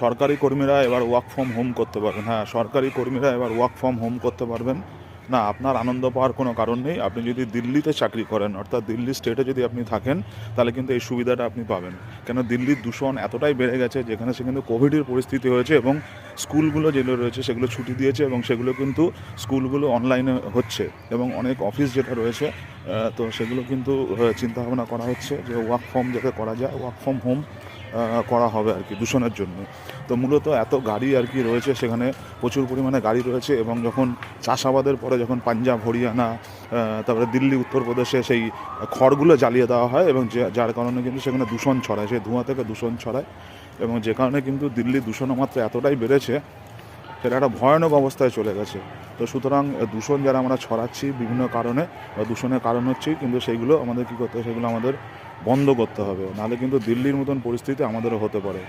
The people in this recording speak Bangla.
সরকারি কর্মীরা এবার ওয়ার্ক ফ্রম হোম করতে পারবেন। হ্যাঁ, সরকারি কর্মীরা এবার ওয়ার্ক ফ্রম হোম করতে পারবেন। না, আপনার আনন্দ পাওয়ার কোনো কারণ নেই। আপনি যদি দিল্লিতে চাকরি করেন, অর্থাৎ দিল্লি স্টেটে যদি আপনি থাকেন, তাহলে কিন্তু এই সুবিধাটা আপনি পাবেন। কেন, দিল্লির দূষণ এতটাই বেড়ে গেছে, যেখানে সেখানে কোভিডের পরিস্থিতি হয়েছে এবং স্কুলগুলো যেগুলো রয়েছে সেগুলো ছুটি দিয়েছে এবং সেগুলো কিন্তু স্কুলগুলো অনলাইনে হচ্ছে এবং অনেক অফিস যেটা রয়েছে তো সেগুলো কিন্তু চিন্তাভাবনা করা হচ্ছে যে ওয়ার্ক ফ্রম যাতে করা যায়, ওয়ার্ক ফ্রম হোম করা হবে আর কি, দূষণের জন্য। তো মূলত এত গাড়ি আর কি রয়েছে, সেখানে প্রচুর পরিমাণে গাড়ি রয়েছে এবং যখন চাষাবাদের পরে যখন পাঞ্জাব, হরিয়ানা, তারপরে দিল্লি, উত্তরপ্রদেশে সেই খড়গুলো জ্বালিয়ে দেওয়া হয় এবং যার কারণে কিন্তু সেখানে দূষণ ছড়ায়, সেই ধোঁয়া থেকে দূষণ ছড়ায় এবং যে কারণে কিন্তু দিল্লির দূষণের মাত্রা এতটাই বেড়েছে, সেটা একটা ভয়ানক অবস্থায় চলে গেছে। তো সুতরাং দূষণ যারা আমরা ছড়াচ্ছি বিভিন্ন কারণে, দূষণের কারণ হচ্ছে, কিন্তু সেইগুলো আমাদের কী করতে হবে, সেগুলো আমাদের বন্ধ করতে হবে, নাহলে কিন্তু দিল্লির মতন পরিস্থিতি আমাদেরও হতে পারে।